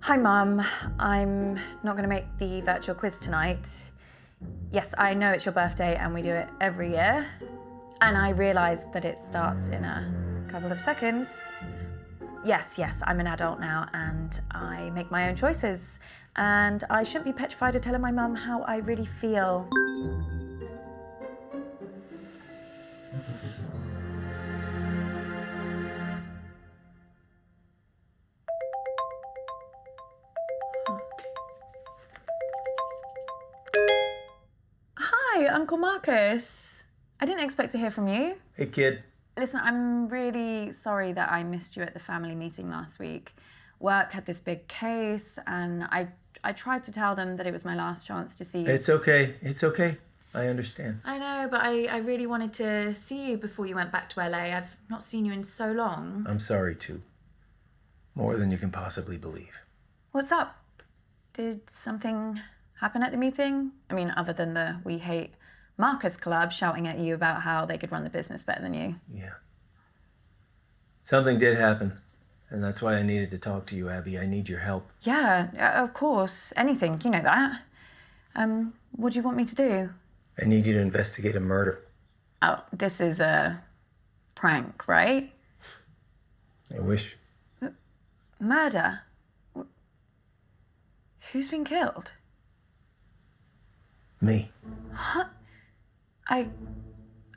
Hi, Mum. I'm not going to make the virtual quiz tonight. Yes, I know it's your birthday and we do it every year. And I realise that it starts in a couple of seconds. Yes, I'm an adult now and I make my own choices. And I shouldn't be petrified of telling my mum how I really feel. Hi, Uncle Marcus. I didn't expect to hear from you. Hey, kid. Listen, I'm really sorry that I missed you at the family meeting last week. Work had this big case, and I tried to tell them that it was my last chance to see you. It's okay. It's okay. I understand. I know, but I really wanted to see you before you went back to LA. I've not seen you in so long. I'm sorry, too. More than you can possibly believe. What's up? Did something happen at the meeting? I mean, other than the We Hate Marcus Club shouting at you about how they could run the business better than you. Yeah. Something did happen, and that's why I needed to talk to you, Abby. I need your help. Yeah, of course. Anything, you know that. What do you want me to do? I need you to investigate a murder. Oh, this is a prank, right? I wish. Murder? Who's been killed? Me. I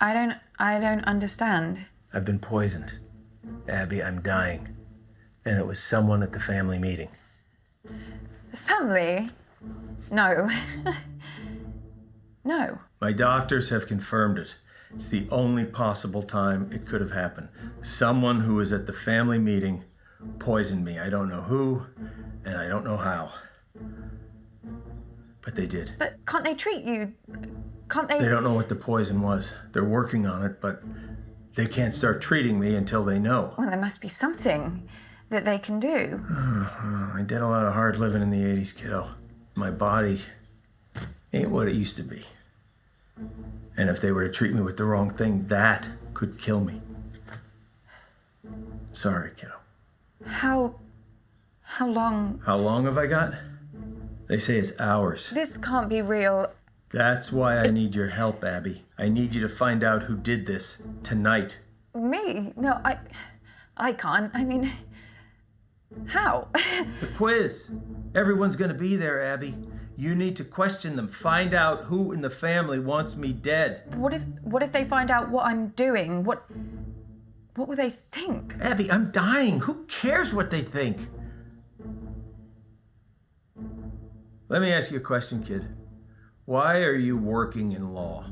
don't understand. I've been poisoned. Abby, I'm dying. And it was someone at the family meeting. The family? No. No. My doctors have confirmed it. It's the only possible time it could have happened. Someone who was at the family meeting poisoned me. I don't know who, and I don't know how. But they did. But can't they treat you? Can't they? They don't know what the poison was. They're working on it, but they can't start treating me until they know. Well, there must be something that they can do. I did a lot of hard living in the 80s, kiddo. My body ain't what it used to be. And if they were to treat me with the wrong thing, that could kill me. Sorry, kiddo. How long? How long have I got? They say it's hours. This can't be real. That's why I need your help, Abby. I need you to find out who did this tonight. Me? No, I can't. I mean, how? The quiz. Everyone's gonna be there, Abby. You need to question them. Find out who in the family wants me dead. What if they find out what I'm doing? What will they think? Abby, I'm dying. Who cares what they think? Let me ask you a question, kid. Why are you working in law?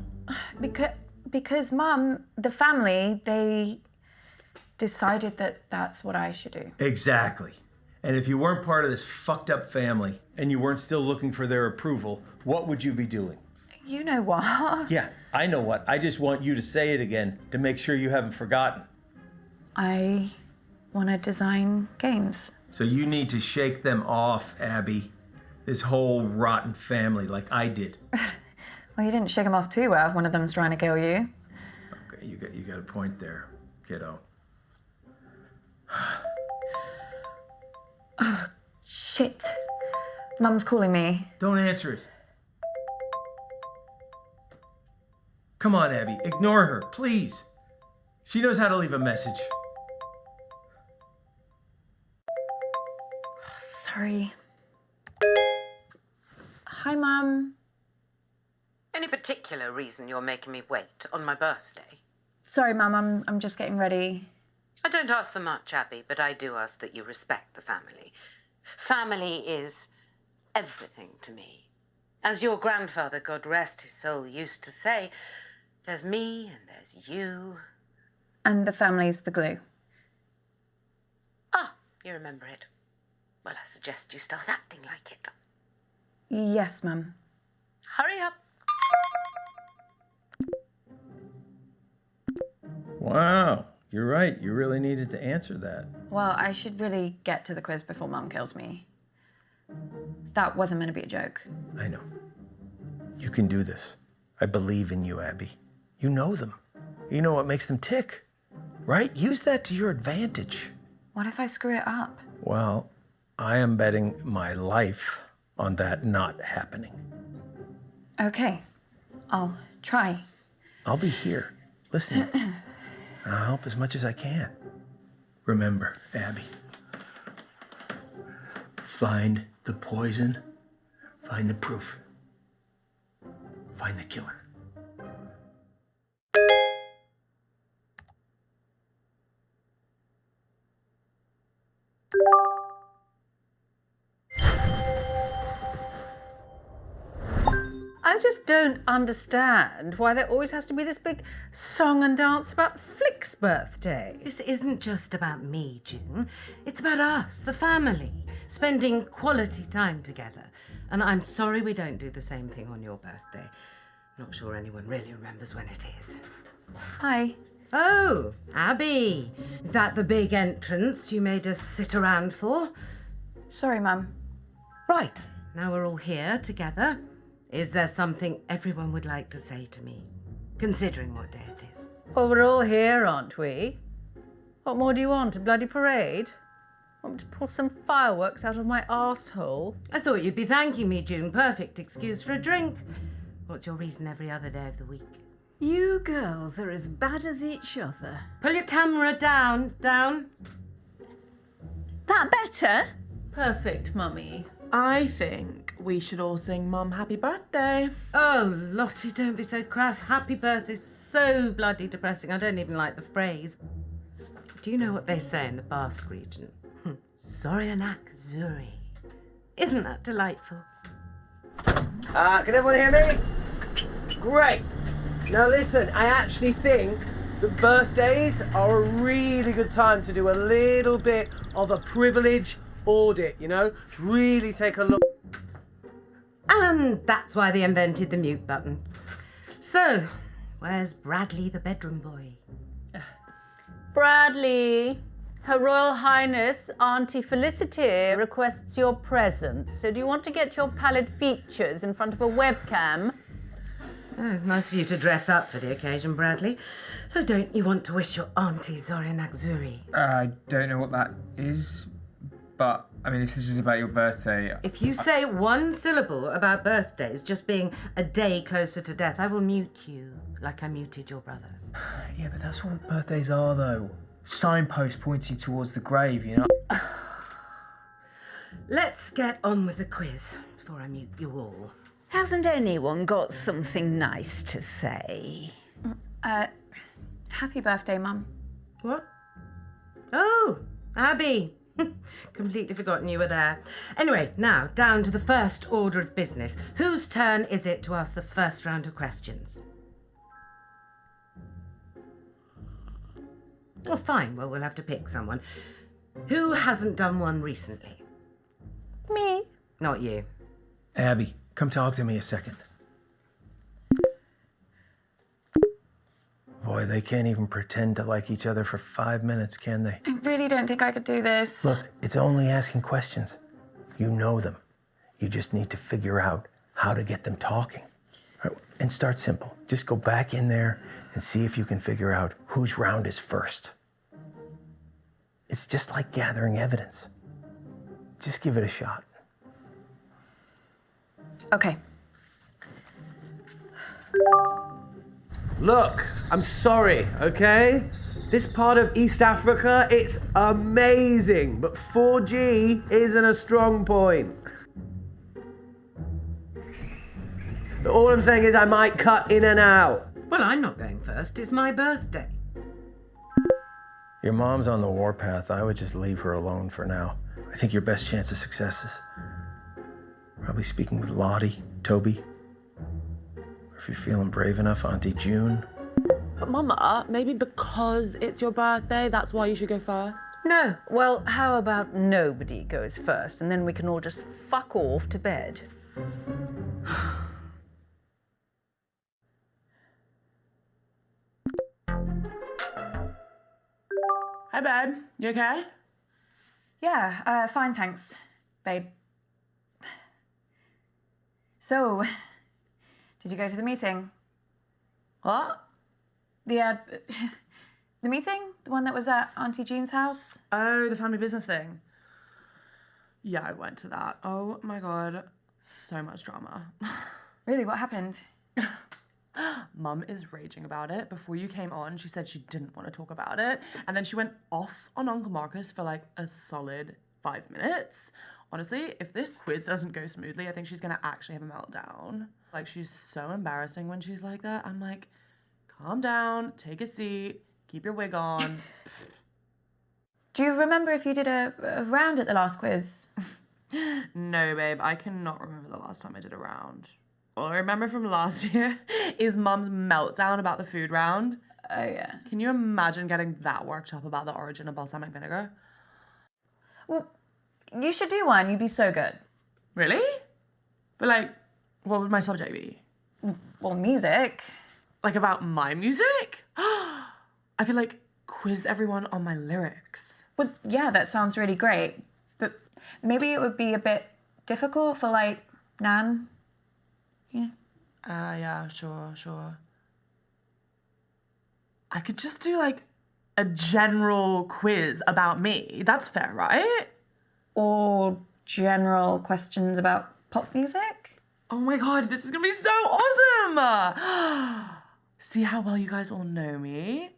Because Mum, the family, they decided that that's what I should do. Exactly. And if you weren't part of this fucked up family and you weren't still looking for their approval, what would you be doing? You know what? Yeah, I know what. I just want you to say it again to make sure you haven't forgotten. I want to design games. So you need to shake them off, Abby. This whole rotten family like I did. Well, you didn't shake them off too well if one of them's trying to kill you. Okay, you got a point there, kiddo. Oh, shit. Mum's calling me. Don't answer it. Come on, Abby, ignore her, please. She knows how to leave a message. Sorry. Hi, Mum. Any particular reason you're making me wait on my birthday? Sorry, Mum, I'm just getting ready. I don't ask for much, Abby, but I do ask that you respect the family. Family is everything to me. As your grandfather, God rest his soul, used to say, there's me and there's you. And the family's the glue. Ah, you remember it. Well, I suggest you start acting like it. Yes, Mum. Hurry up. Wow, you're right. You really needed to answer that. Well, I should really get to the quiz before Mum kills me. That wasn't meant to be a joke. I know. You can do this. I believe in you, Abby. You know them. You know what makes them tick, right? Use that to your advantage. What if I screw it up? Well, I am betting my life on that not happening. Okay, I'll try. I'll be here, listening. I'll help as much as I can. Remember, Abby, find the poison, find the proof, find the killer. I just don't understand why there always has to be this big song and dance about Flick's birthday. This isn't just about me, June. It's about us, the family, spending quality time together. And I'm sorry we don't do the same thing on your birthday. Not sure anyone really remembers when it is. Hi. Oh, Abby. Is that the big entrance you made us sit around for? Sorry, Mum. Right, now we're all here together. Is there something everyone would like to say to me, considering what day it is? Well, we're all here, aren't we? What more do you want? A bloody parade? Want me to pull some fireworks out of my arsehole? I thought you'd be thanking me, June. Perfect excuse for a drink. What's your reason every other day of the week? You girls are as bad as each other. Pull your camera down. That better? Perfect, Mummy. I think we should all sing Mum Happy Birthday. Oh, Lottie, don't be so crass. Happy birthday's so bloody depressing. I don't even like the phrase. Do you know what they say in the Basque region? Zorianak Zuri. Isn't that delightful? Can everyone hear me? Great. Now listen, I actually think that birthdays are a really good time to do a little bit of a privilege audit, you know? Really take a look. And that's why they invented the mute button. So, where's Bradley the bedroom boy? Bradley, Her Royal Highness Auntie Felicity requests your presence. So do you want to get your pallid features in front of a webcam? Oh, nice of you to dress up for the occasion, Bradley. So don't you want to wish your auntie Zorianak Zuri? I don't know what that is, but I mean, if this is about your birthday. If you say one syllable about birthdays just being a day closer to death, I will mute you like I muted your brother. Yeah, but that's what birthdays are, though. Signpost pointing towards the grave, you know? Let's get on with the quiz before I mute you all. Hasn't anyone got something nice to say? Happy birthday, Mum. What? Oh, Abby. Completely forgotten you were there. Anyway, now down to the first order of business. Whose turn is it to ask the first round of questions? Well, fine. Well, we'll have to pick someone. Who hasn't done one recently? Me. Not you. Abby, come talk to me a second. Boy, they can't even pretend to like each other for 5 minutes, can they? I really don't think I could do this. Look, it's only asking questions. You know them. You just need to figure out how to get them talking. Right, and start simple. Just go back in there and see if you can figure out whose round is first. It's just like gathering evidence. Just give it a shot. Okay. Look, I'm sorry, okay? This part of East Africa, it's amazing, but 4G isn't a strong point. All I'm saying is I might cut in and out. Well, I'm not going first. It's my birthday. Your mom's on the warpath. I would just leave her alone for now. I think your best chance of success is probably speaking with Lottie, Toby, or if you're feeling brave enough, Auntie June. But Mama, maybe because it's your birthday, that's why you should go first? No. Well, how about nobody goes first and then we can all just fuck off to bed? Hi, babe. You okay? Yeah, fine, thanks, babe. So, did you go to the meeting? What? The meeting? The one that was at Auntie June's house? Oh, the family business thing. Yeah, I went to that. Oh my god, so much drama. Really, what happened? Mum is raging about it. Before you came on, she said she didn't want to talk about it. And then she went off on Uncle Marcus for like a solid 5 minutes. Honestly, if this quiz doesn't go smoothly, I think she's gonna actually have a meltdown. Like, she's so embarrassing when she's like that. I'm like, calm down, take a seat, keep your wig on. Do you remember if you did a round at the last quiz? No, babe, I cannot remember the last time I did a round. All I remember from last year is Mum's meltdown about the food round. Oh, yeah. Can you imagine getting that worked up about the origin of balsamic vinegar? Well, you should do one. You'd be so good. Really? But like, what would my subject be? Well, music. Like about my music? I could like quiz everyone on my lyrics. Well, yeah, that sounds really great. But maybe it would be a bit difficult for, like, Nan. Yeah. Yeah, sure. I could just do like a general quiz about me. That's fair, right? Or general questions about pop music? Oh my god, this is gonna be so awesome! See how well you guys all know me?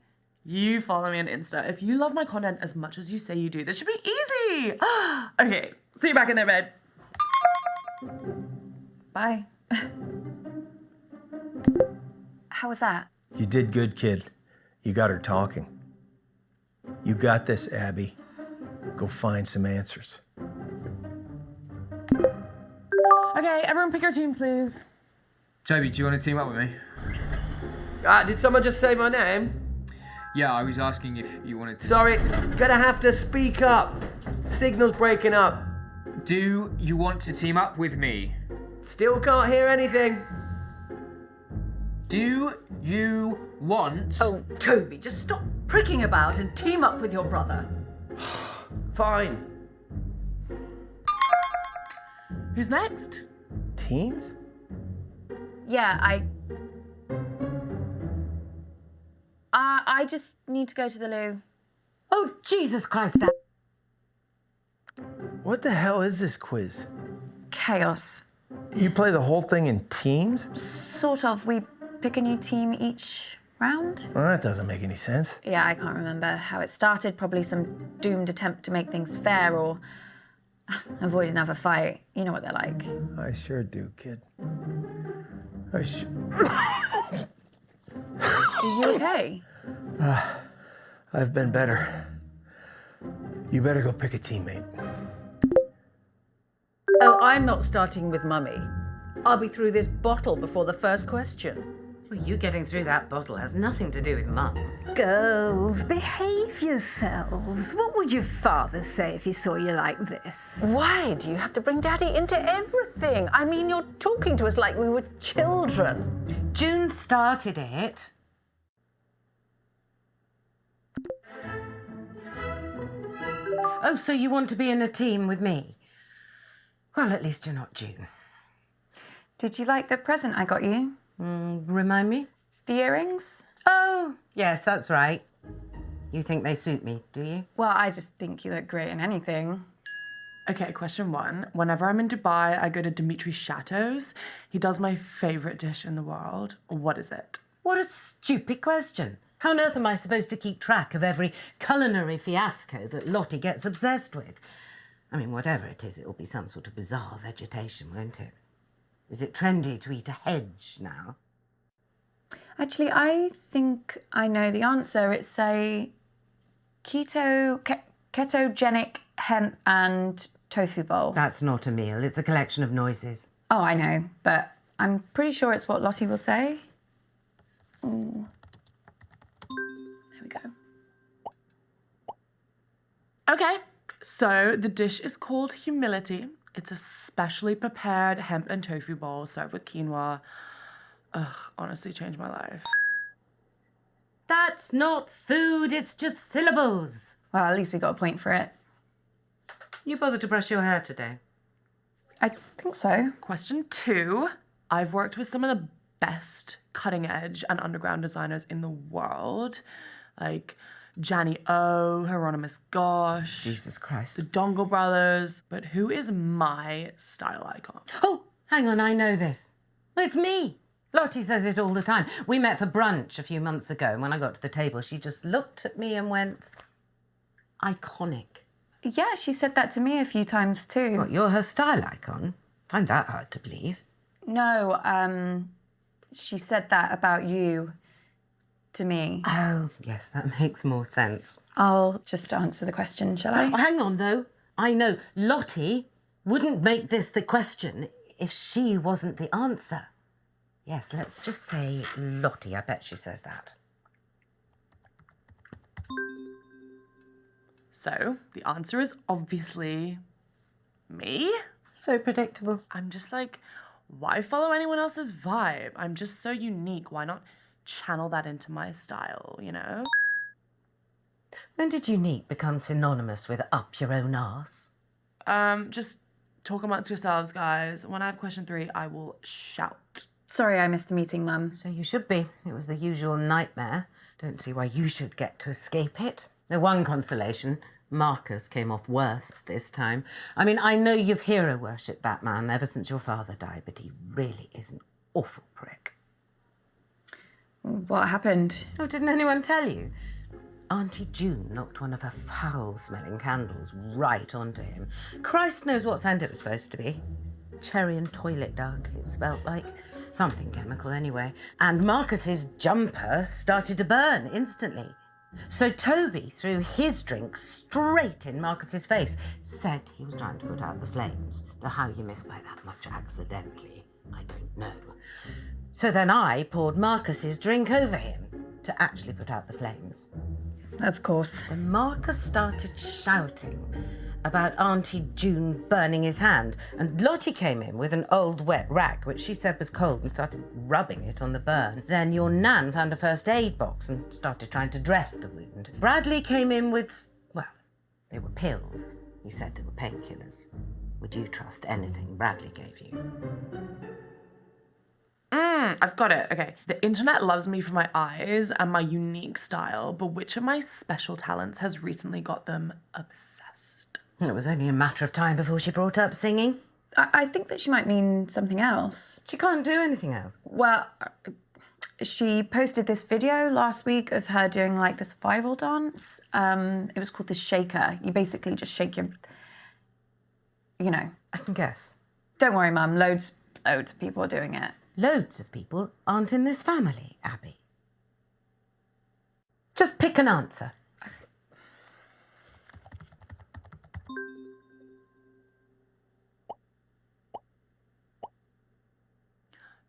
You follow me on Insta. If you love my content as much as you say you do, this should be easy! Okay, see you back in there, bed. Bye. How was that? You did good, kid. You got her talking. You got this, Abby. Go find some answers. Okay, everyone pick your team, please. Toby, do you want to team up with me? Did someone just say my name? Yeah, I was asking if you wanted to. Sorry, gonna have to speak up. Signal's breaking up. Do you want to team up with me? Still can't hear anything. Do you want... Oh, Toby, just stop pricking about and team up with your brother. Fine. Who's next? Teams? Yeah, I just need to go to the loo. Oh, Jesus Christ, What the hell is this quiz? Chaos. You play the whole thing in teams? Sort of. We pick a new team each round. Well, that doesn't make any sense. Yeah, I can't remember how it started. Probably some doomed attempt to make things fair or avoid another fight. You know what they're like. I sure do, kid. Are you okay? I've been better. You better go pick a teammate. Oh, I'm not starting with Mummy. I'll be through this bottle before the first question. Well, you getting through that bottle has nothing to do with Mum. Girls, behave yourselves. What would your father say if he saw you like this? Why do you have to bring Daddy into everything? I mean, you're talking to us like we were children. June started it. Oh, so you want to be in a team with me? Well, at least you're not June. Did you like the present I got you? Remind me? The earrings? Oh, yes, that's right. You think they suit me, do you? Well, I just think you look great in anything. Okay, question 1. Whenever I'm in Dubai, I go to Dimitri's Chateau's. He does my favourite dish in the world. What is it? What a stupid question. How on earth am I supposed to keep track of every culinary fiasco that Lottie gets obsessed with? I mean, whatever it is, it'll be some sort of bizarre vegetation, won't it? Is it trendy to eat a hedge now? Actually, I think I know the answer. It's a ketogenic hemp and tofu bowl. That's not a meal. It's a collection of noises. Oh, I know, but I'm pretty sure it's what Lottie will say. Ooh. There we go. Okay, so the dish is called Humility. It's a specially prepared hemp and tofu bowl served with quinoa. Ugh, honestly changed my life. That's not food, it's just syllables. Well, at least we got a point for it. You bothered to brush your hair today? I think so. Question 2. I've worked with some of the best cutting edge and underground designers in the world. Like Janny O, Hieronymus Gosh, Jesus Christ. the Dongle Brothers. But who is my style icon? Oh, hang on, I know this. It's me. Lottie says it all the time. We met for brunch a few months ago, and when I got to the table, she just looked at me and went, iconic. Yeah, she said that to me a few times too. What, you're her style icon? Find that hard to believe. No, she said that about you to me. Oh, yes, that makes more sense. I'll just answer the question, shall I? Oh, hang on, though. I know Lottie wouldn't make this the question if she wasn't the answer. Yes, let's just say Lottie. I bet she says that. So the answer is obviously me. So predictable. I'm just like, why follow anyone else's vibe? I'm just so unique. Why not channel that into my style, you know? When did unique become synonymous with up your own arse? Just talk amongst yourselves, guys. When I have question 3, I will shout. Sorry I missed the meeting, Mum. So you should be. It was the usual nightmare. Don't see why you should get to escape it. The one consolation, Marcus came off worse this time. I mean, I know you've hero-worshipped that man ever since your father died, but he really is an awful prick. What happened? Oh, didn't anyone tell you? Auntie June knocked one of her foul-smelling candles right onto him. Christ knows what scent it was supposed to be. Cherry and toilet duck, it smelled like. Something chemical anyway. And Marcus's jumper started to burn instantly. So Toby threw his drink straight in Marcus's face. Said he was trying to put out the flames. Though how you miss by that much accidentally, I don't know. So then I poured Marcus's drink over him to actually put out the flames. Of course. Then Marcus started shouting about Auntie June burning his hand, and Lottie came in with an old wet rag, which she said was cold, and started rubbing it on the burn. Then your nan found a first aid box and started trying to dress the wound. Bradley came in with, well, they were pills. He said they were painkillers. Would you trust anything Bradley gave you? I've got it. Okay. The internet loves me for my eyes and my unique style, but which of my special talents has recently got them obsessed? It was only a matter of time before she brought up singing. I think that she might mean something else. She can't do anything else. Well, she posted this video last week of her doing like this survival dance. It was called the shaker. You basically just shake your, you know. I can guess. Don't worry, Mum. Loads of people are doing it. Loads of people aren't in this family, Abby. Just pick an answer.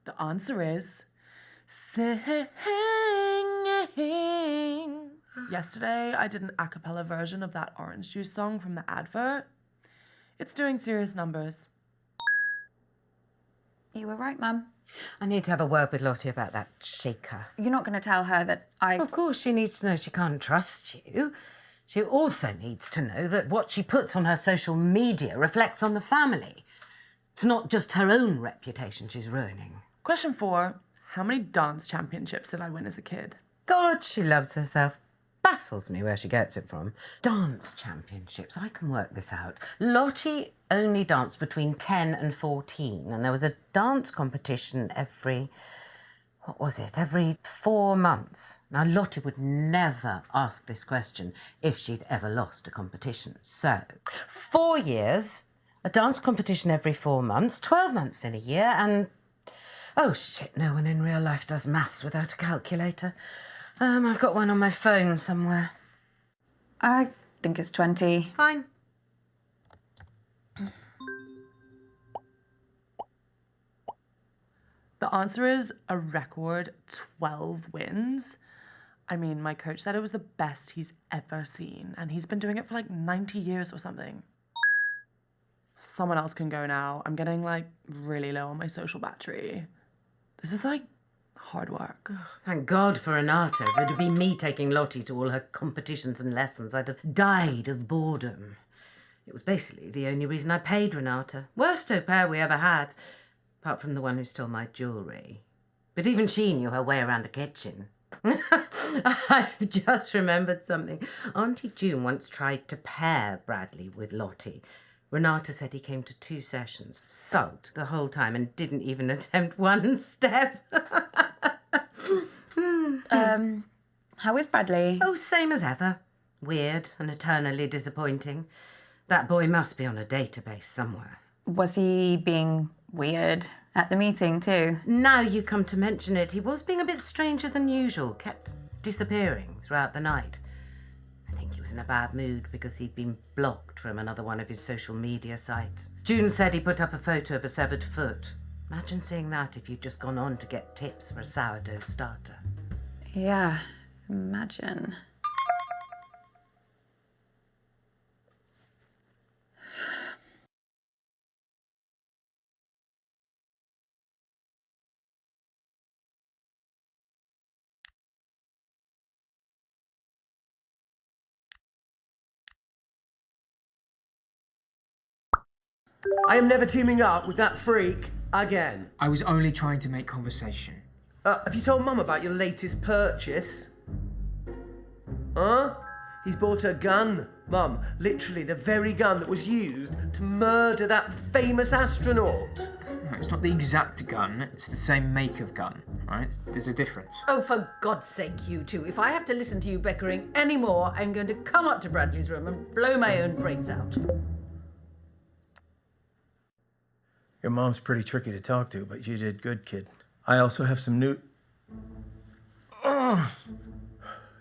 The answer is singing. Yesterday, I did an a cappella version of that orange juice song from the advert. It's doing serious numbers. You were right, Mum. I need to have a word with Lottie about that shaker. You're not going to tell her that Of course, she needs to know she can't trust you. She also needs to know that what she puts on her social media reflects on the family. It's not just her own reputation she's ruining. Question 4. How many dance championships did I win as a kid? God, she loves herself. Baffles me where she gets it from. Dance championships, I can work this out. Lottie only danced between 10 and 14, and there was a dance competition every 4 months. Now, Lottie would never ask this question if she'd ever lost a competition. So, 4 years, a dance competition every 4 months, 12 months in a year, and... Oh, shit, no one in real life does maths without a calculator. I've got one on my phone somewhere. I think it's 20. Fine. The answer is a record 12 wins. I mean, my coach said it was the best he's ever seen, and he's been doing it for like 90 years or something. Someone else can go now. I'm getting like really low on my social battery. This is like hard work. Thank God for Renata. If it had been me taking Lottie to all her competitions and lessons, I'd have died of boredom. It was basically the only reason I paid Renata. Worst au pair we ever had, apart from the one who stole my jewellery. But even she knew her way around a kitchen. I've just remembered something. Auntie June once tried to pair Bradley with Lottie. Renata said he came to 2 sessions, sulked the whole time, and didn't even attempt one step. How is Bradley? Oh, same as ever. Weird and eternally disappointing. That boy must be on a database somewhere. Was he being weird at the meeting too? Now you come to mention it, he was being a bit stranger than usual, kept disappearing throughout the night. I think he was in a bad mood because he'd been blocked from another one of his social media sites. June said he put up a photo of a severed foot. Imagine seeing that if you'd just gone on to get tips for a sourdough starter. Yeah, imagine. I am never teaming up with that freak again. I was only trying to make conversation. Have you told Mum about your latest purchase? Huh? He's bought a gun, Mum. Literally the very gun that was used to murder that famous astronaut. No, it's not the exact gun, it's the same make of gun, right? There's a difference. Oh, for God's sake, you two. If I have to listen to you bickering anymore, I'm going to come up to Bradley's room and blow my own brains out. Your mom's pretty tricky to talk to, but you did good, kid. I also have some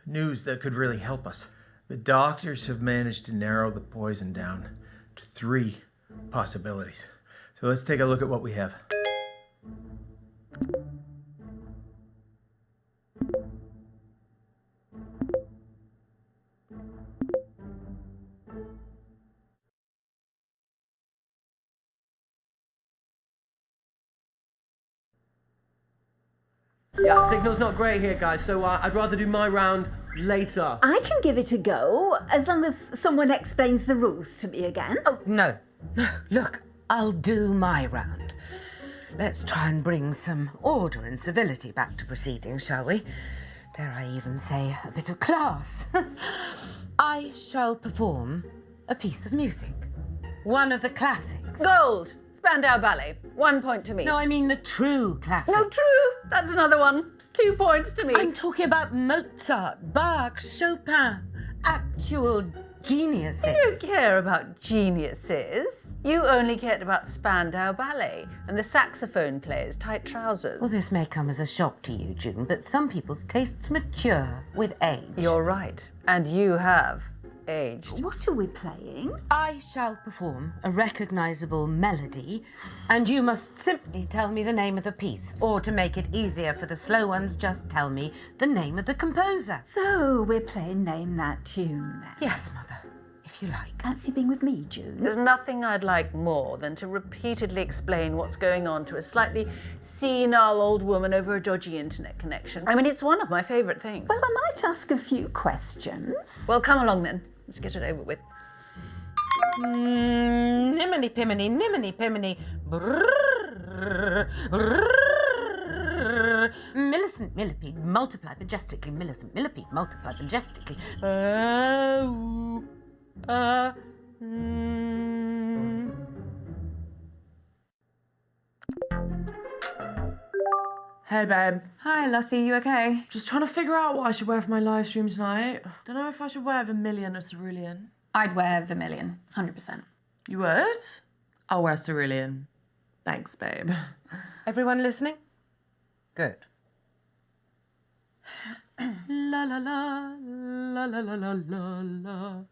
news that could really help us. The doctors have managed to narrow the poison down to 3 possibilities. So let's take a look at what we have. Yeah, signal's not great here, guys, so I'd rather do my round later. I can give it a go, as long as someone explains the rules to me again. Oh, no. No, look, I'll do my round. Let's try and bring some order and civility back to proceedings, shall we? Dare I even say a bit of class? I shall perform a piece of music. One of the classics. Gold! Spandau Ballet. 1 point to me. No, I mean the true classics. No, true. That's another one. 2 points to me. I'm talking about Mozart, Bach, Chopin. Actual geniuses. You don't care about geniuses. You only cared about Spandau Ballet and the saxophone player's tight trousers. Well, this may come as a shock to you, June, but some people's tastes mature with age. You're right. And you have aged. What are we playing? I shall perform a recognisable melody, and you must simply tell me the name of the piece, or to make it easier for the slow ones, just tell me the name of the composer. So we're playing Name That Tune now. Yes, Mother, if you like. Fancy being with me, June? There's nothing I'd like more than to repeatedly explain what's going on to a slightly senile old woman over a dodgy internet connection. I mean, it's one of my favourite things. Well, I might ask a few questions. Well, come along then. Let's get it over with. Niminy piminy, niminy piminy. Brrrr, brrrr. Millicent millipede, multiply majestically. Millicent millipede, multiply majestically. Hey, babe. Hi, Lottie, you okay? Just trying to figure out what I should wear for my live stream tonight. Don't know if I should wear vermilion or cerulean. I'd wear vermilion, 100%. You would? I'll wear cerulean. Thanks, babe. Everyone listening? Good. La la la la la la la la la.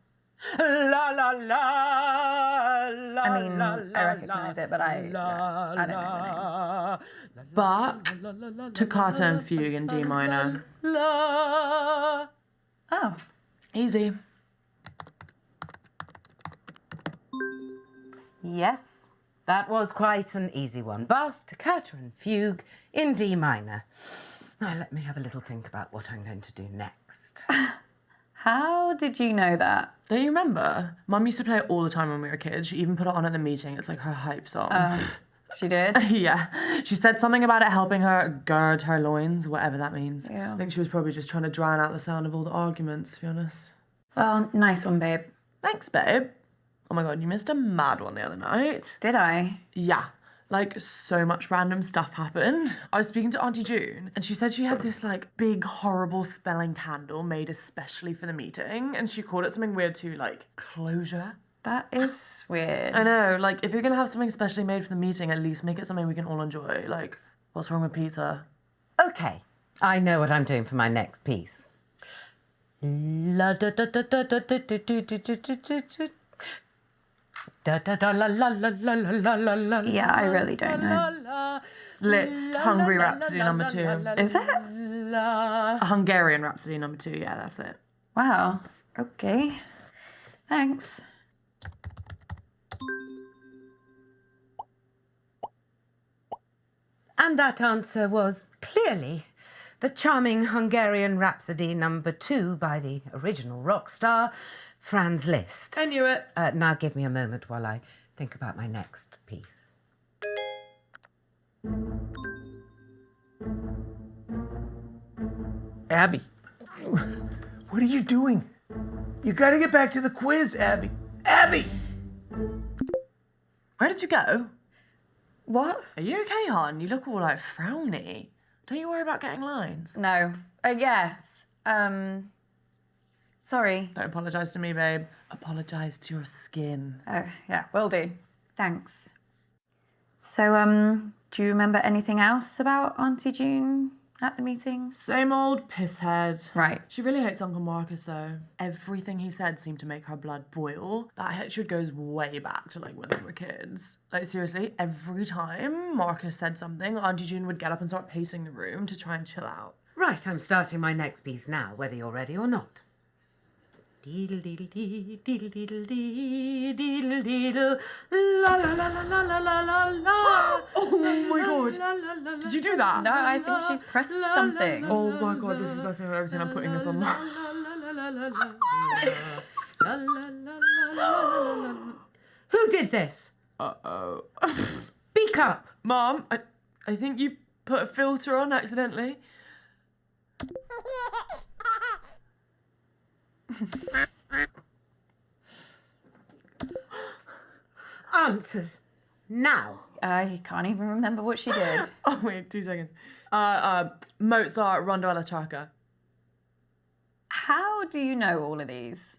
La la la la. I mean, I recognise it, but I don't know the name. Bach, Toccata and Fugue in D minor. La. Oh. Easy. Yes, that was quite an easy one. Bach, Toccata and Fugue in D minor. Now let me have a little think about what I'm going to do next. How did you know that? Don't you remember? Mum used to play it all the time when we were kids. She even put it on at the meeting. It's like her hype song. She did? Yeah. She said something about it helping her gird her loins, whatever that means. Yeah. I think she was probably just trying to drown out the sound of all the arguments, to be honest. Well, nice one, babe. Thanks, babe. Oh my god, you missed a mad one the other night. Did I? Yeah. Like, so much random stuff happened. I was speaking to Auntie June, and she said she had this, like, big, horrible spelling candle made especially for the meeting, and she called it something weird too, like, closure. That is weird. I know, like, if you're gonna have something specially made for the meeting, at least make it something we can all enjoy. Like, what's wrong with pizza? Okay, I know what I'm doing for my next piece. La da da da da da da da da da da da da da da la la la la la la la. Yeah, I really don't know. Liszt, Hungry Rhapsody number 2. Is it? A Hungarian Rhapsody number 2, yeah, that's it. Wow. Okay. Thanks. And that answer was clearly the charming Hungarian Rhapsody number 2 by the original rock star, Franz Liszt. I knew it. Now give me a moment while I think about my next piece. Abby, what are you doing? You gotta get back to the quiz, Abby. Abby! Where did you go? What? Are you okay, hon? You look all like frowny. Don't you worry about getting lines. No. Yes. Sorry. Don't apologise to me, babe. Apologise to your skin. Oh, yeah, will do. Thanks. So, do you remember anything else about Auntie June at the meeting? Same old pisshead. Right. She really hates Uncle Marcus, though. Everything he said seemed to make her blood boil. That hatred goes way back to, like, when they were kids. Like, seriously, every time Marcus said something, Auntie June would get up and start pacing the room to try and chill out. Right, I'm starting my next piece now, whether you're ready or not. Deedle deedle dee, deedle deedle dee, deedle deedle, la la la la la la la la la. Oh my god! Did you do that? No, I think she's pressed something. Oh my god, this is the best thing I've ever seen. I'm putting this on. Who did this? Uh-oh. Speak up! Mom, I think you put a filter on accidentally. Answers now. I can't even remember what she did. Oh wait, 2 seconds. Mozart, Rondo alla Turca. How do you know all of these?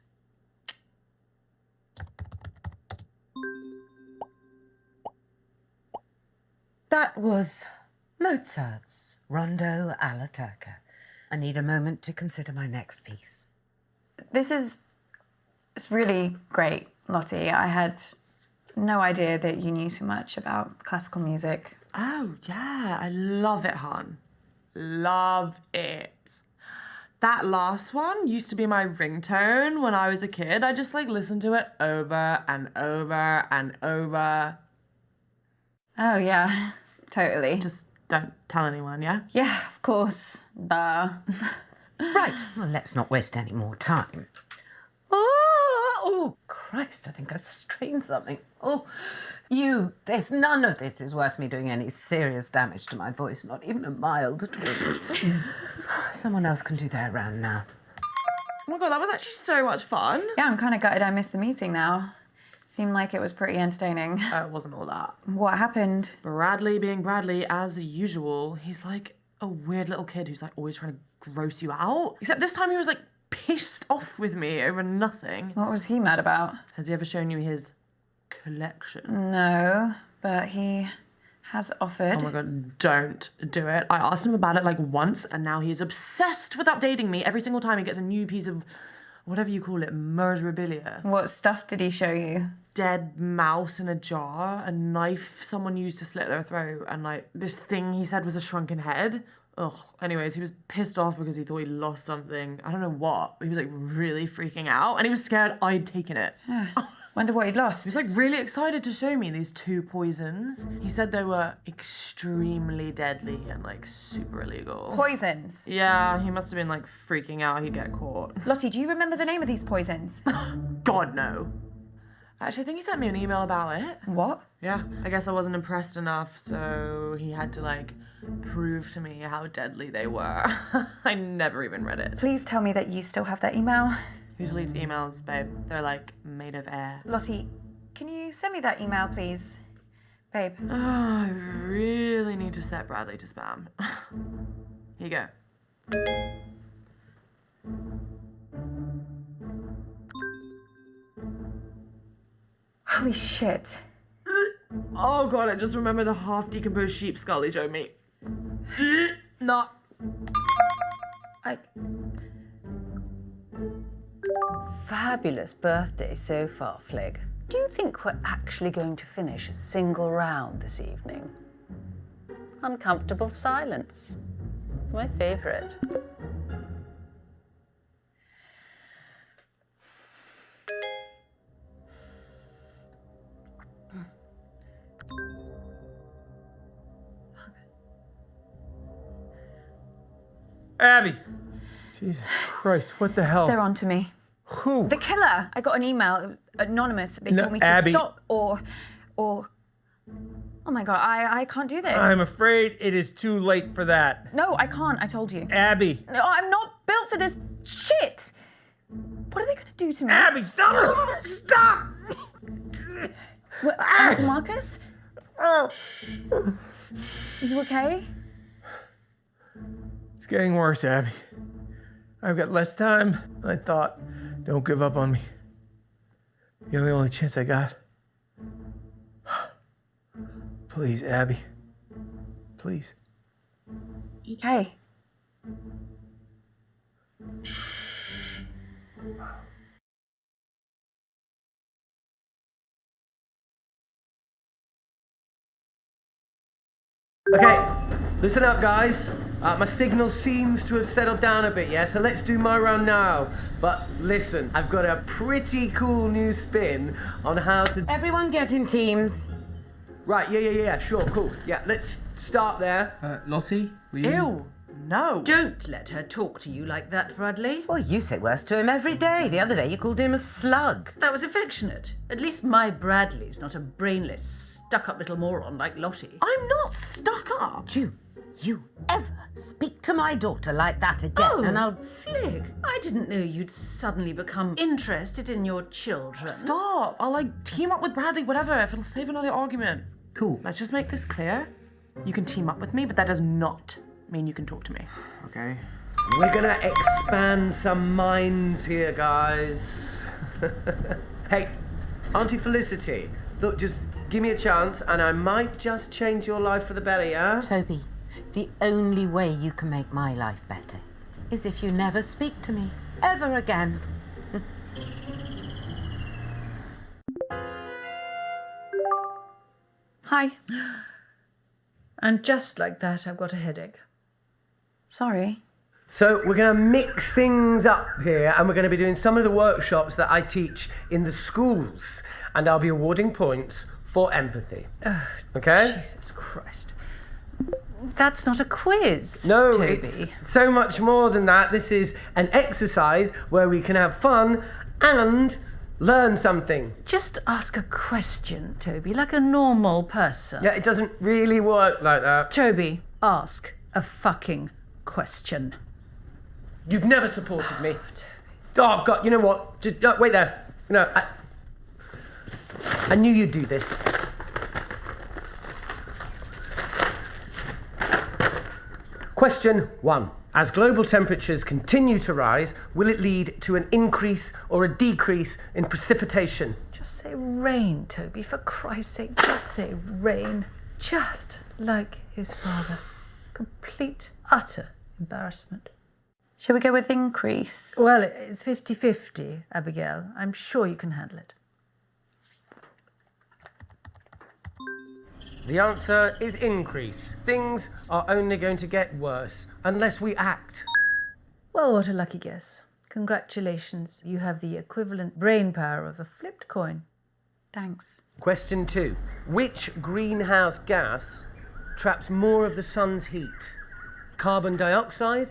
That was Mozart's Rondo alla Turca. I need a moment to consider my next piece. It's really great, Lottie. I had no idea that you knew so much about classical music. Oh yeah, I love it, hon. Love it. That last one used to be my ringtone when I was a kid. I just like listened to it over and over and over. Oh, yeah, totally. Just don't tell anyone, yeah? Yeah, of course. Duh. Right, well, let's not waste any more time. Oh, Christ, I think I've strained something. There's none of this is worth me doing any serious damage to my voice, not even a mild twinge. Someone else can do their round now. Oh my god, that was actually so much fun. Yeah, I'm kind of gutted I missed the meeting now. Seemed like it was pretty entertaining. It wasn't all that. What happened? Bradley being Bradley, as usual. He's like a weird little kid who's like always trying to gross you out. Except this time he was like pissed off with me over nothing. What was he mad about? Has he ever shown you his collection? No, but he has offered. Oh my god, don't do it. I asked him about it like once and now he is obsessed with updating me every single time he gets a new piece of whatever you call it, murderabilia. What stuff did he show you? Dead mouse in a jar, a knife someone used to slit their throat, and like this thing he said was a shrunken head. Ugh. Anyways, he was pissed off because he thought he lost something. I don't know what. He was like really freaking out and he was scared I'd taken it. Wonder what he'd lost. He was like really excited to show me these 2 poisons. He said they were extremely deadly and like super illegal. Poisons? Yeah, he must have been like freaking out he'd get caught. Lottie, do you remember the name of these poisons? God, no. Actually, I think he sent me an email about it. What? Yeah, I guess I wasn't impressed enough, so he had to, like, prove to me how deadly they were. I never even read it. Please tell me that you still have that email. Who deletes emails, babe? They're, like, made of air. Lottie, can you send me that email, please? Babe. Oh, I really need to set Bradley to spam. Here you go. Holy shit. Oh god, I just remember the half-decomposed sheep skull he showed me. No. Fabulous birthday so far, Flig. Do you think we're actually going to finish a single round this evening? Uncomfortable silence. My favourite. Abby! Jesus Christ, what the hell? They're on to me. Who? The killer. I got an email, anonymous. They No, told me to Abby. stop or... Oh my God, I can't do this. I'm afraid it is too late for that. No, I can't, I told you. Abby! No, I'm not built for this shit. What are they gonna do to me? Abby, stop! Stop! What, Marcus? Oh. You okay? It's getting worse, Abby. I've got less time than I thought. Don't give up on me. You're the only chance I got. Please, Abby. Please. Okay. Okay, listen up, guys. My signal seems to have settled down a bit, yeah? So let's do my round now. But listen, I've got a pretty cool new spin on how to... Everyone get in teams. Right, yeah, sure, cool. Yeah, let's start there. Lottie, will you? Ew, no. Don't let her talk to you like that, Bradley. Well, you say worse to him every day. The other day you called him a slug. That was affectionate. At least my Bradley's not a brainless, stuck-up little moron like Lottie. I'm not stuck up. You ever speak to my daughter like that again, and I'll... Flig, I didn't know you'd suddenly become interested in your children. Stop. I'll, like, team up with Bradley, whatever, if it'll save another argument. Cool. Let's just make this clear. You can team up with me, but that does not mean you can talk to me. Okay. We're gonna expand some minds here, guys. Hey, Auntie Felicity, look, just give me a chance and I might just change your life for the better, yeah? Toby, the only way you can make my life better is if you never speak to me ever again. Hi. And just like that, I've got a headache. Sorry. So we're going to mix things up here and we're going to be doing some of the workshops that I teach in the schools and I'll be awarding points for empathy. Okay? Jesus Christ. That's not a quiz, No, Toby. it's so much more than that. This is an exercise where we can have fun and learn something. Just ask a question, Toby, like a normal person. Yeah, it doesn't really work like that. Toby, ask a fucking question. You've never supported me. Oh, God, you know what? Just, wait there. No, I knew you'd do this. Question 1. As global temperatures continue to rise, will it lead to an increase or a decrease in precipitation? Just say rain, Toby, for Christ's sake, just say rain. Just like his father. Complete, utter embarrassment. Shall we go with increase? Well, it's 50-50, Abigail. I'm sure you can handle it. The answer is increase. Things are only going to get worse unless we act. Well, what a lucky guess. Congratulations. You have the equivalent brain power of a flipped coin. Thanks. Question 2. Which greenhouse gas traps more of the sun's heat? Carbon dioxide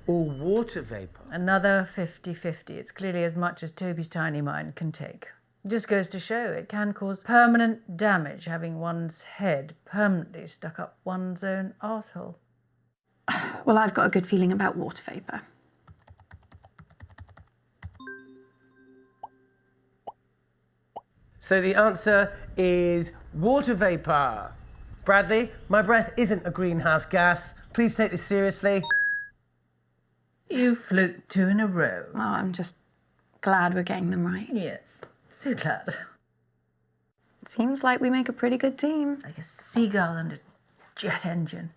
or water vapor? Another 50-50. It's clearly as much as Toby's tiny mind can take. Just goes to show it can cause permanent damage having one's head permanently stuck up one's own arsehole. Well, I've got a good feeling about water vapour. So the answer is water vapour. Bradley, my breath isn't a greenhouse gas. Please take this seriously. You fluked 2 in a row. Oh, I'm just glad we're getting them right. Yes, so glad. Seems like we make a pretty good team. Like a seagull and a jet engine.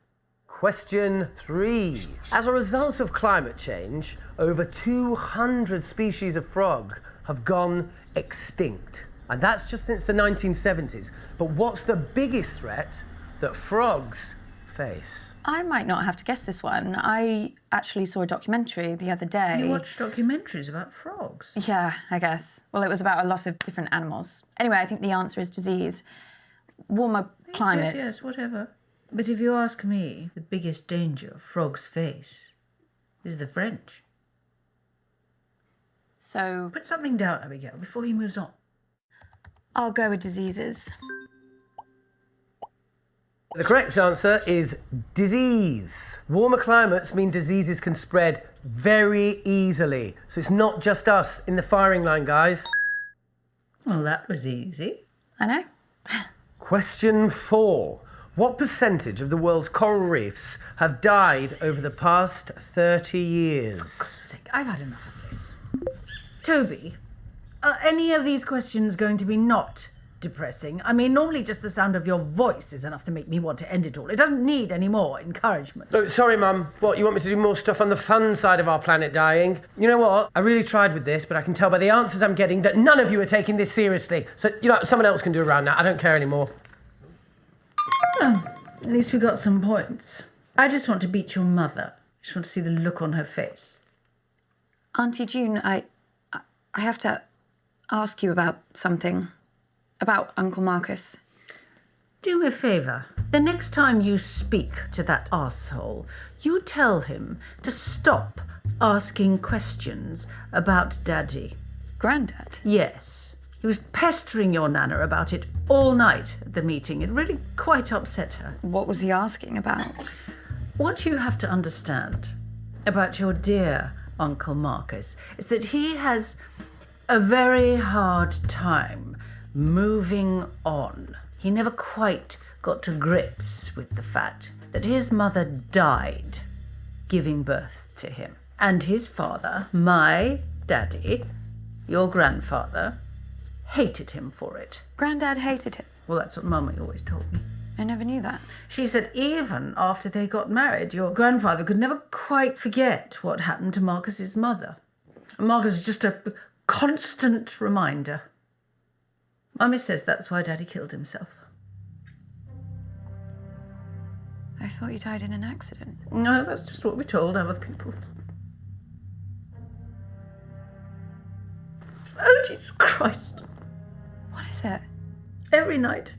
Question 3. As a result of climate change, over 200 species of frog have gone extinct. And that's just since the 1970s. But what's the biggest threat that frogs face? I might not have to guess this one. I actually saw a documentary the other day. You watch documentaries about frogs? Yeah, I guess. Well, it was about a lot of different animals. Anyway, I think the answer is disease. Warmer climates. Yes, whatever. But if you ask me, the biggest danger frogs face is the French. So Put something down, Abigail, before he moves on. I'll go with diseases. The correct answer is disease. Warmer climates mean diseases can spread very easily. So it's not just us in the firing line, guys. Well, that was easy. I know. Question 4. What percentage of the world's coral reefs have died over the past 30 years? Sick. I've had enough of this. Toby, are any of these questions going to be not depressing? I mean, normally just the sound of your voice is enough to make me want to end it all. It doesn't need any more encouragement. Oh, sorry, Mum. What, you want me to do more stuff on the fun side of our planet dying? You know what? I really tried with this, but I can tell by the answers I'm getting that none of you are taking this seriously. So, someone else can do around that. I don't care anymore. Well, at least we got some points. I just want to beat your mother. I just want to see the look on her face. Auntie June, I have to ask you about something. About Uncle Marcus. Do me a favour. The next time you speak to that arsehole, you tell him to stop asking questions about Daddy. Grandad? Yes. He was pestering your Nana about it all night at the meeting. It really quite upset her. What was he asking about? What you have to understand about your dear Uncle Marcus is that he has a very hard time moving on. He never quite got to grips with the fact that his mother died giving birth to him. And his father, my daddy, your grandfather, hated him for it. Grandad hated him? Well, that's what Mummy always told me. I never knew that. She said even after they got married, your grandfather could never quite forget what happened to Marcus's mother. Marcus was just a constant reminder. Mummy says that's why Daddy killed himself. I thought you died in an accident. No, that's just what we told other people. Oh, Jesus Christ. What is it? Every night,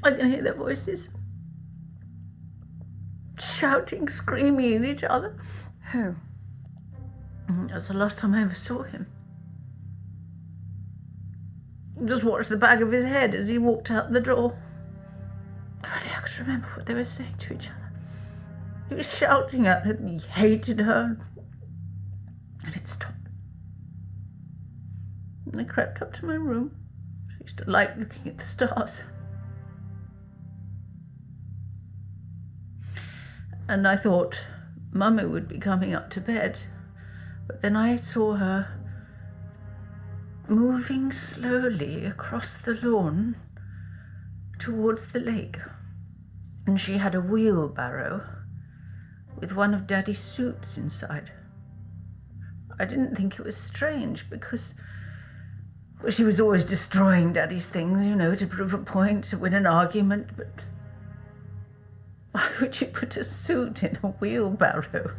I can hear their voices. Shouting, screaming at each other. Who? That's the last time I ever saw him. Just watched the back of his head as he walked out the door. Only I could remember what they were saying to each other. He was shouting at her that he hated her. And it stopped. And I crept up to my room. I used to like looking at the stars. And I thought Mummy would be coming up to bed. But then I saw her moving slowly across the lawn towards the lake. And she had a wheelbarrow with one of Daddy's suits inside. I didn't think it was strange because she was always destroying Daddy's things, to prove a point, to win an argument, but why would you put a suit in a wheelbarrow?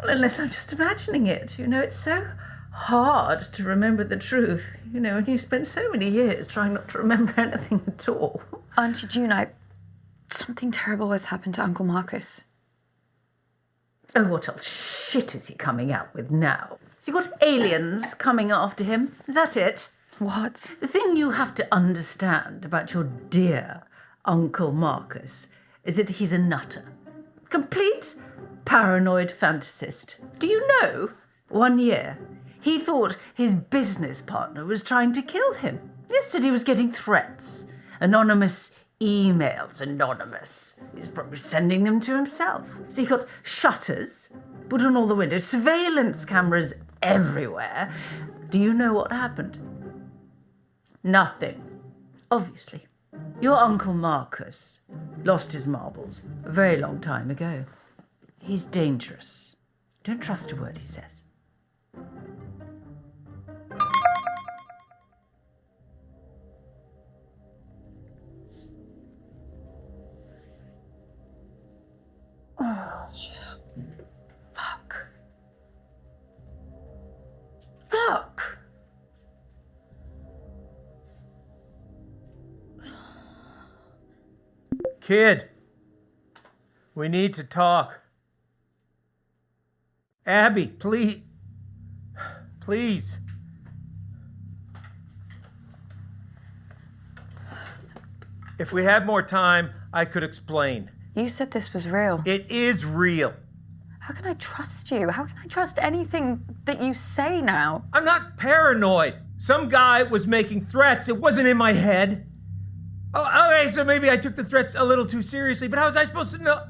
Well, unless I'm just imagining it, it's so hard to remember the truth, and you spend so many years trying not to remember anything at all. Auntie June, something terrible has happened to Uncle Marcus. Oh, what else shit is he coming out with now? Has he got aliens coming after him? Is that it? What? The thing you have to understand about your dear Uncle Marcus is that he's a nutter. Complete paranoid fantasist. Do you know, 1 year, he thought his business partner was trying to kill him. Yesterday he was getting threats. Anonymous emails, anonymous. He's probably sending them to himself. So he got shutters put on all the windows, surveillance cameras everywhere. Do you know what happened? Nothing. Obviously. Your Uncle Marcus lost his marbles a very long time ago. He's dangerous. Don't trust a word he says. Fuck. Fuck. Kid, we need to talk. Abby, please. Please. If we had more time, I could explain. You said this was real. It is real. How can I trust you? How can I trust anything that you say now? I'm not paranoid. Some guy was making threats. It wasn't in my head. Oh, okay, so maybe I took the threats a little too seriously, but how was I supposed to know?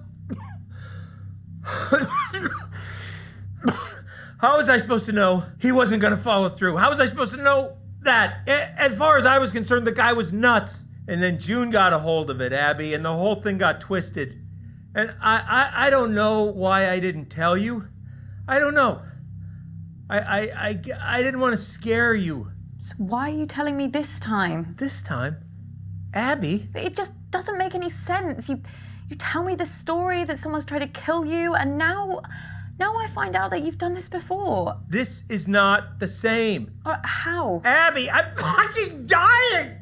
How was I supposed to know he wasn't going to follow through? How was I supposed to know that? As far as I was concerned, the guy was nuts. And then June got a hold of it, Abby, and the whole thing got twisted. And I don't know why I didn't tell you. I don't know. I didn't want to scare you. So why are you telling me this time? This time? Abby? It just doesn't make any sense. You tell me the story that someone's tried to kill you, and now I find out that you've done this before. This is not the same. How? Abby, I'm fucking dying!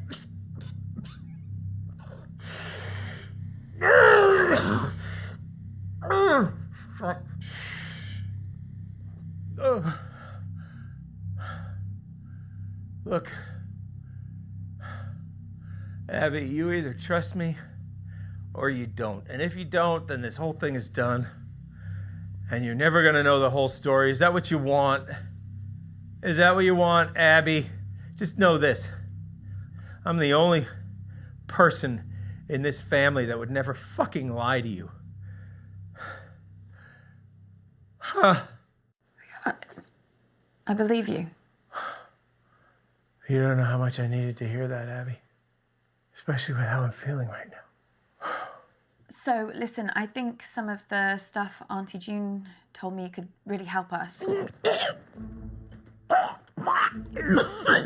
Look, Abby, you either trust me or you don't. And if you don't, then this whole thing is done. And you're never gonna know the whole story. Is that what you want? Is that what you want, Abby? Just know this. I'm the only person in this family that would never fucking lie to you. Huh. I believe you. You don't know how much I needed to hear that, Abby. Especially with how I'm feeling right now. So, listen, I think some of the stuff Auntie June told me could really help us.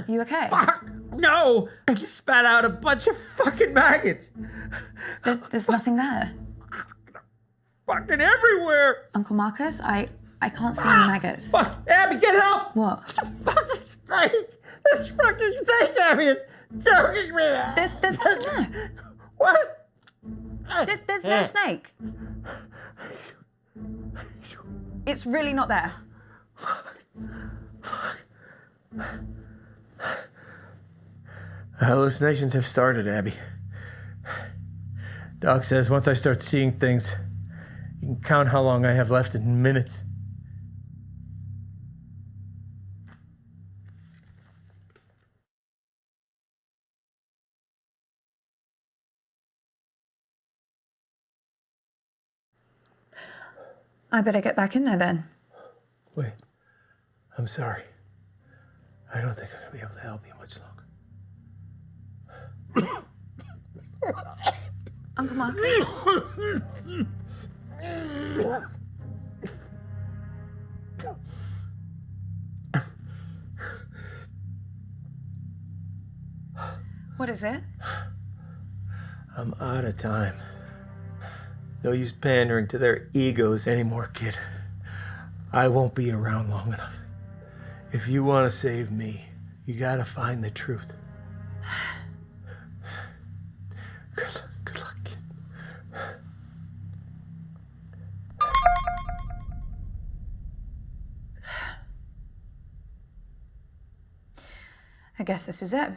You okay? Fuck! No! I just spat out a bunch of fucking maggots! There's nothing there. Fucking everywhere! Uncle Marcus, I can't see any maggots. Fuck! Abby, get help! What? Fucking snake! This fucking snake, Abby, is choking me! There's nothing there. What? There's no snake. It's really not there. Hallucinations have started, Abby. Doc says once I start seeing things, you can count how long I have left in minutes. I better get back in there then. Wait, I'm sorry. I don't think I'm gonna be able to help you much longer. Uncle Marcus? What is it? I'm out of time. No use pandering to their egos anymore, kid. I won't be around long enough. If you want to save me, you gotta find the truth. Good luck, kid. I guess this is it.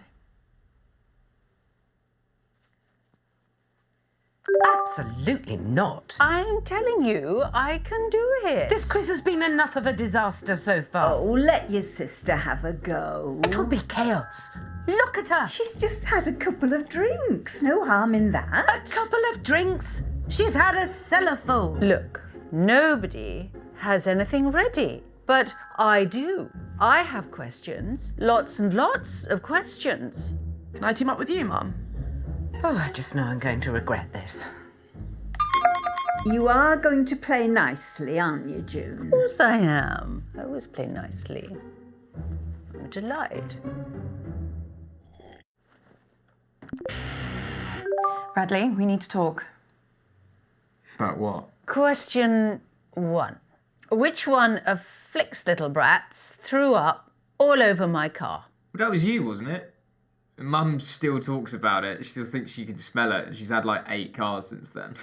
Absolutely not. I'm telling you, I can do it. This quiz has been enough of a disaster so far. Oh, let your sister have a go. It'll be chaos. Look at her. She's just had a couple of drinks. No harm in that. A couple of drinks. She's had a cellar full. Look, nobody has anything ready, but I do. I have questions, lots and lots of questions. Can I team up with you, Mum? Oh, I just know I'm going to regret this. You are going to play nicely, aren't you, June? Of course I am. I always play nicely. I'm a delight. Bradley, we need to talk. About what? Question 1. Which one of Flick's little brats threw up all over my car? Well, that was you, wasn't it? Mum still talks about it. She still thinks she can smell it. She's had like 8 cars since then.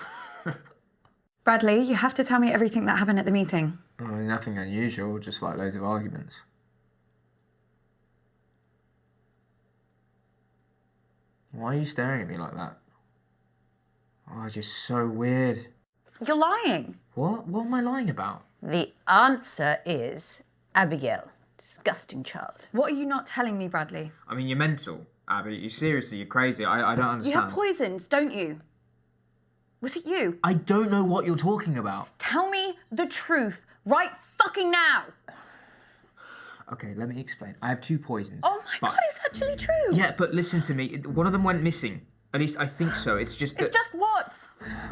Bradley, you have to tell me everything that happened at the meeting. Oh, nothing unusual, just like loads of arguments. Why are you staring at me like that? Oh, it's just so weird. You're lying. What? What am I lying about? The answer is Abigail. Disgusting child. What are you not telling me, Bradley? I mean, you're mental, Abby. You seriously, you're crazy. I don't You understand. have poisons, don't you? Was it you? I don't know what you're talking about. Tell me the truth right fucking now. Okay, let me explain. I have 2 poisons. Oh my God, it's actually true. Yeah, but listen to me. One of them went missing. At least I think so. It's just that... It's just what?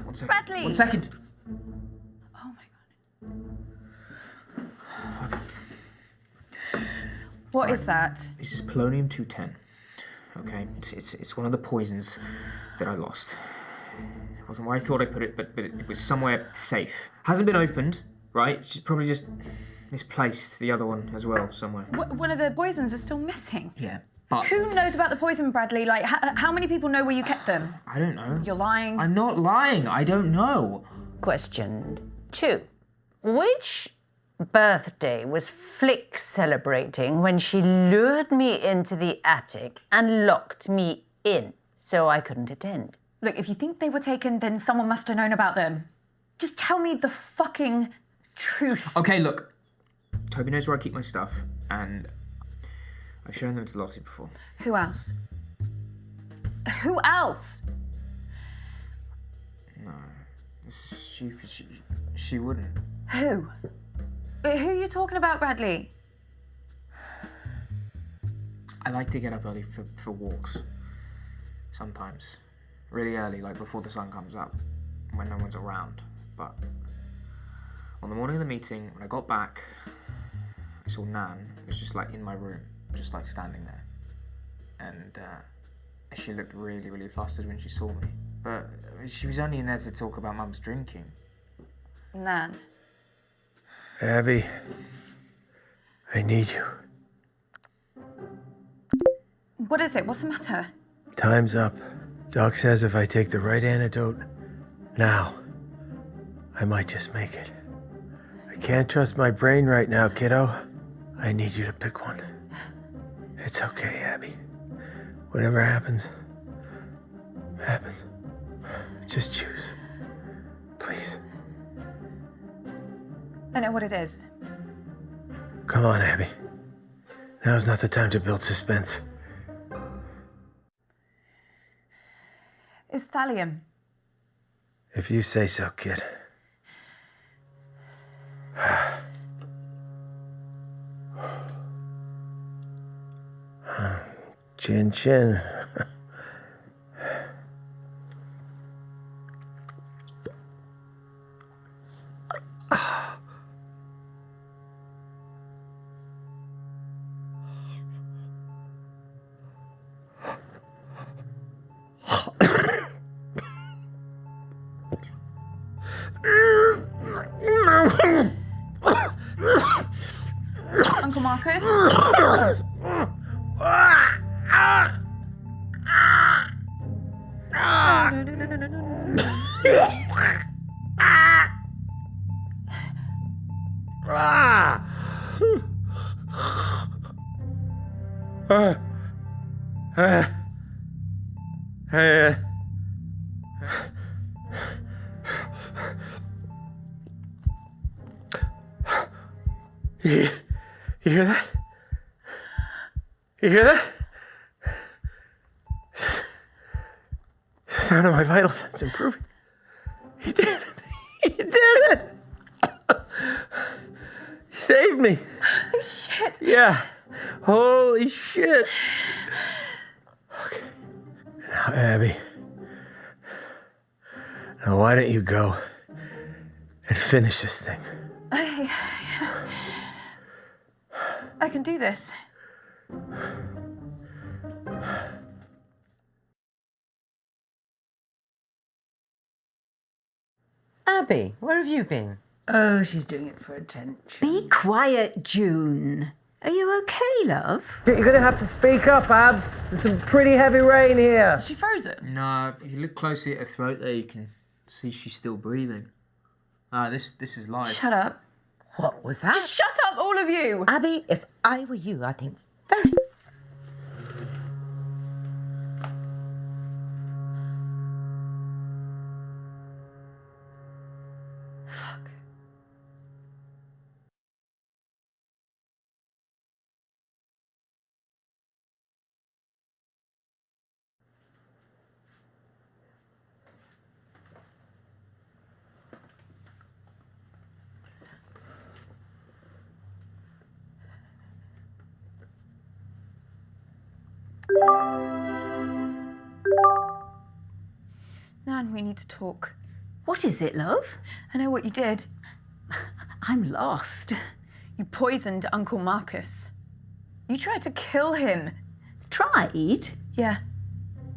1 second. Bradley. 1 second. Oh my God. What is that? This is polonium-210. Okay, it's one of the poisons that I lost. It wasn't where I thought I put it, but it was somewhere safe. Hasn't been opened, right? It's probably just misplaced. The other one as well, somewhere. One of the poisons is still missing. Yeah, but... Who knows about the poison, Bradley? Like, how many people know where you kept them? I don't know. You're lying. I'm not lying. I don't know. Question 2. Which birthday was Flick celebrating when she lured me into the attic and locked me in so I couldn't attend? Look, if you think they were taken, then someone must have known about them. Just tell me the fucking truth. Okay, look. Toby knows where I keep my stuff, and I've shown them to Lottie before. Who else? Who else? No, this is stupid. She wouldn't. Who? Who are you talking about, Bradley? I like to get up early for walks. Sometimes. Really early, like before the sun comes up, when no one's around. But on the morning of the meeting, when I got back, I saw Nan. It was just like in my room, just like standing there. And she looked really, really flustered when she saw me. But she was only in there to talk about Mum's drinking. Nan. Abby, I need you. What is it? What's the matter? Time's up. Doc says if I take the right antidote now, I might just make it. I can't trust my brain right now, kiddo. I need you to pick one. It's okay, Abby. Whatever happens, happens. Just choose. Please. I know what it is. Come on, Abby. Now's not the time to build suspense. It's thallium. If you say so, kid. Chin chin. Uncle Marcus? You hear that? You hear that? The sound of my vital signs improving. He did it. He did it. He saved me. Shit. Yeah. Holy shit. Okay. Now, Abby. Now, why don't you go and finish this thing? I can do this. Abby, where have you been? Oh, she's doing it for attention. Be quiet, June. Are you okay, love? You're gonna have to speak up, Abs. There's some pretty heavy rain here. Is she frozen? No, if you look closely at her throat there, you can see she's still breathing. This is live. Shut up. What was that? Just shut up, all of you. Abby, if I were you, I'd think very... Fuck. Nan, we need to talk. What is it, love? I know what you did. I'm lost. You poisoned Uncle Marcus. You tried to kill him. Tried? Yeah.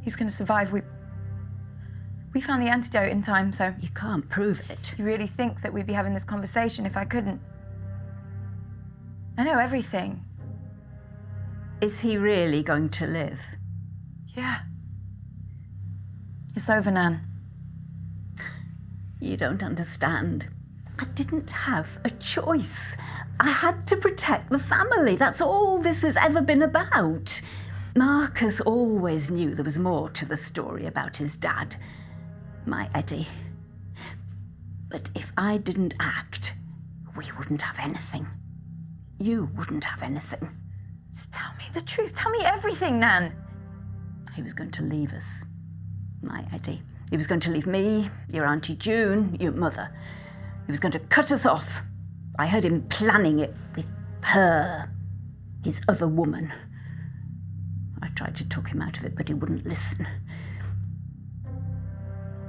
He's gonna survive. We found the antidote in time, so... You can't prove it. You really think that we'd be having this conversation if I couldn't? I know everything. Is he really going to live? Yeah. It's over, Nan. You don't understand. I didn't have a choice. I had to protect the family. That's all this has ever been about. Marcus always knew there was more to the story about his dad, my Eddie. But if I didn't act, we wouldn't have anything. You wouldn't have anything. Just tell me the truth. Tell me everything, Nan. He was going to leave us, my Eddie. He was going to leave me, your Auntie June, your mother. He was going to cut us off. I heard him planning it with her, his other woman. I tried to talk him out of it, but he wouldn't listen.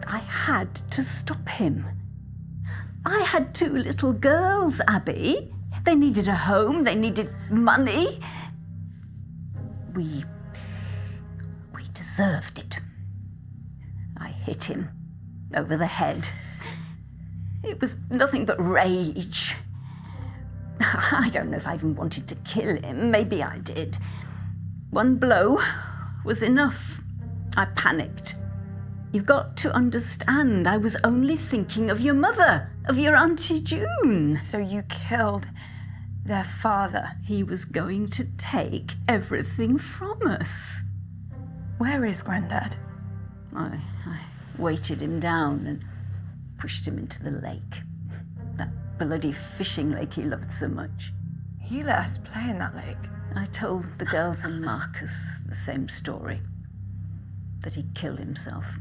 I had to stop him. I had 2 little girls, Abby. They needed a home, they needed money. We deserved it. I hit him over the head. It was nothing but rage. I don't know if I even wanted to kill him. Maybe I did. 1 blow was enough. I panicked. You've got to understand, I was only thinking of your mother, of your Auntie June. So you killed their father. He was going to take everything from us. Where is Grandad? I weighted him down and pushed him into the lake. That bloody fishing lake he loved so much. You let us play in that lake. I told the girls and Marcus the same story, that he killed himself.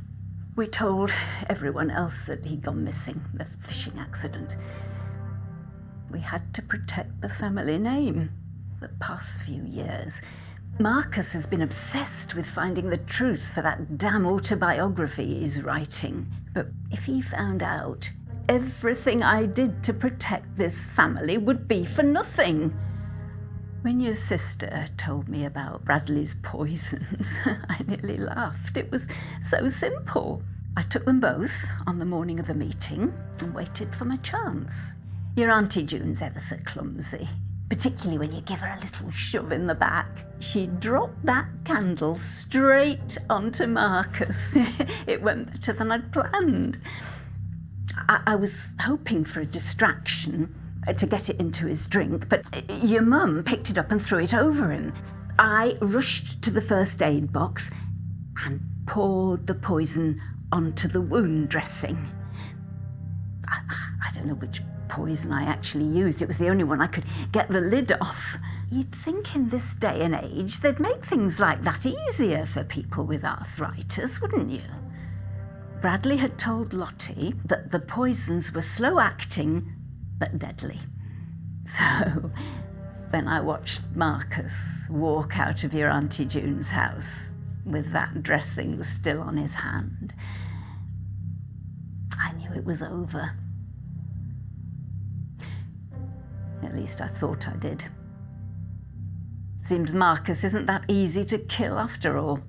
We told everyone else that he'd gone missing, the fishing accident. We had to protect the family name. The past few years, Marcus has been obsessed with finding the truth for that damn autobiography he's writing. But if he found out, everything I did to protect this family would be for nothing. When your sister told me about Bradley's poisons, I nearly laughed. It was so simple. I took them both on the morning of the meeting and waited for my chance. Your Auntie June's ever so clumsy, particularly when you give her a little shove in the back. She dropped that candle straight onto Marcus. It went better than I'd planned. I was hoping for a distraction, to get it into his drink, but your mum picked it up and threw it over him. I rushed to the first aid box and poured the poison onto the wound dressing. I don't know which poison I actually used. It was the only one I could get the lid off. You'd think in this day and age they'd make things like that easier for people with arthritis, wouldn't you? Bradley had told Lottie that the poisons were slow-acting but deadly. So when I watched Marcus walk out of your Auntie June's house with that dressing still on his hand, I knew it was over. At least I thought I did. Seems Marcus isn't that easy to kill after all.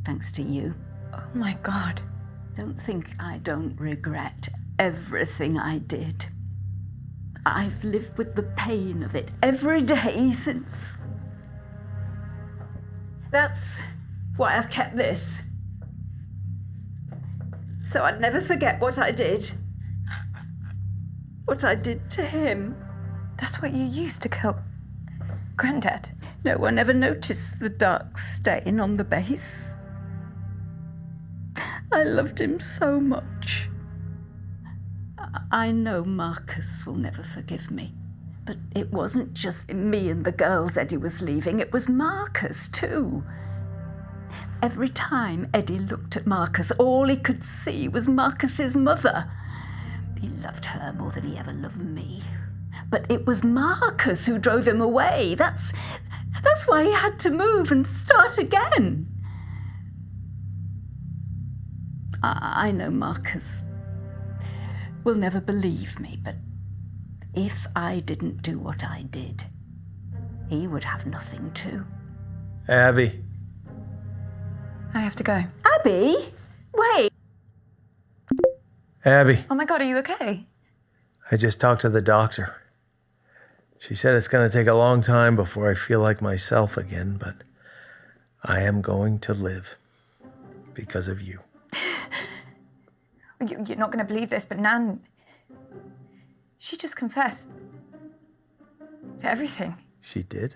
Thanks to you. Oh my God. Don't think I don't regret everything I did. I've lived with the pain of it every day since. That's why I've kept this. So I'd never forget what I did. What I did to him. That's what you used to kill Granddad. No one ever noticed the dark stain on the base. I loved him so much. I know Marcus will never forgive me, but it wasn't just me and the girls Eddie was leaving, it was Marcus too. Every time Eddie looked at Marcus, all he could see was Marcus's mother. He loved her more than he ever loved me. But it was Marcus who drove him away. That's why he had to move and start again. I know Marcus will never believe me, but if I didn't do what I did, he would have nothing too. Abby. I have to go. Abby? Wait. Abby, Oh my God, are you okay? I just talked to the doctor. She said it's going to take a long time before I feel like myself again, but I am going to live because of you. You're not going to believe this, but Nan, she just confessed to everything. She did?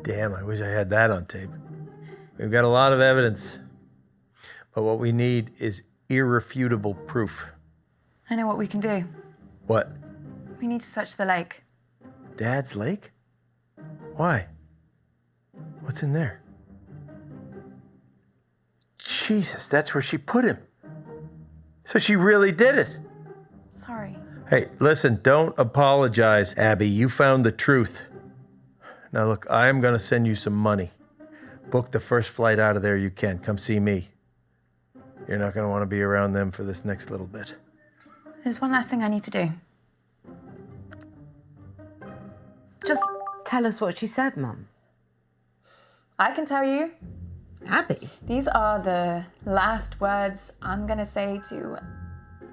Damn, I wish I had that on tape. We've got a lot of evidence, but what we need is irrefutable proof. I know what we can do. What? We need to search the lake. Dad's lake? Why? What's in there? Jesus, that's where she put him. So she really did it. Sorry. Hey, listen, don't apologize, Abby. You found the truth. Now look, I am going to send you some money. Book the first flight out of there you can. Come see me. You're not going to want to be around them for this next little bit. There's one last thing I need to do. Just tell us what she said, Mum. I can tell you. Abby. These are the last words I'm going to say to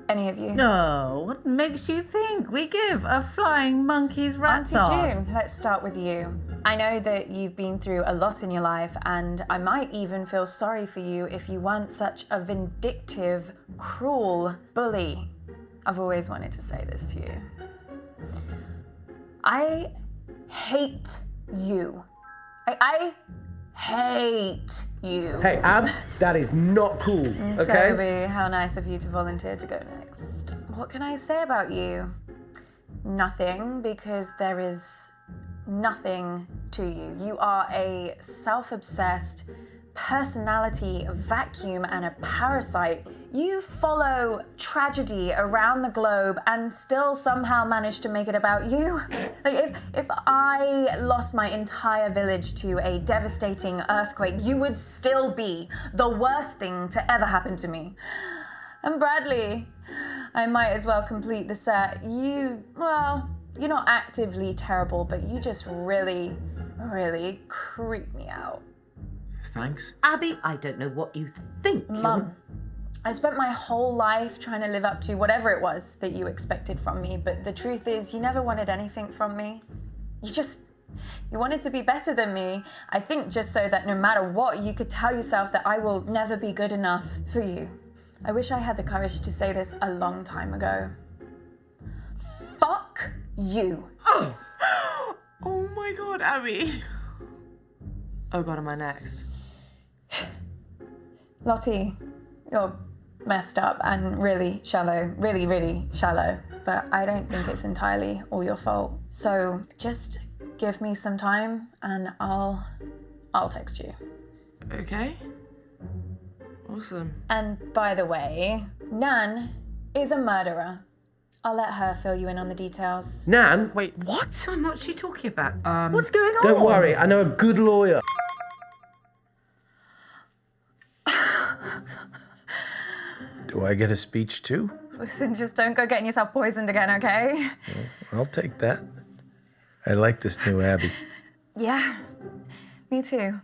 any of you. No, what makes you think we give a flying monkey's rat's Auntie ass? June, let's start with you. I know that you've been through a lot in your life, and I might even feel sorry for you if you weren't such a vindictive, cruel bully. I've always wanted to say this to you. I hate you. I hate you. Hey, Abs, that is not cool, okay? Toby, how nice of you to volunteer to go next. What can I say about you? Nothing, because there is nothing to you. You are a self-obsessed personality vacuum and a parasite. You follow tragedy around the globe and still somehow manage to make it about you. Like if I lost my entire village to a devastating earthquake, you would still be the worst thing to ever happen to me. And Bradley, I might as well complete the set. You're not actively terrible, but you just really, really creep me out. Thanks. Abby, I don't know what you think. Mum, I spent my whole life trying to live up to whatever it was that you expected from me, but the truth is you never wanted anything from me. You wanted to be better than me, I think just so that no matter what, you could tell yourself that I will never be good enough for you. I wish I had the courage to say this a long time ago. Fuck you. Oh, Oh my god, Abby. Oh god, am I next? Lottie, you're messed up and really shallow, really, really shallow, but I don't think it's entirely all your fault. So just give me some time and I'll text you. Okay. Awesome. And by the way, Nan is a murderer. I'll let her fill you in on the details. Nan, Wait, what? Sam, what's she talking about? What's going on? don't worry, I know a good lawyer. Do I get a speech too? Listen, just don't go getting yourself poisoned again, okay? I'll take that. I like this new Abby. Yeah, me too.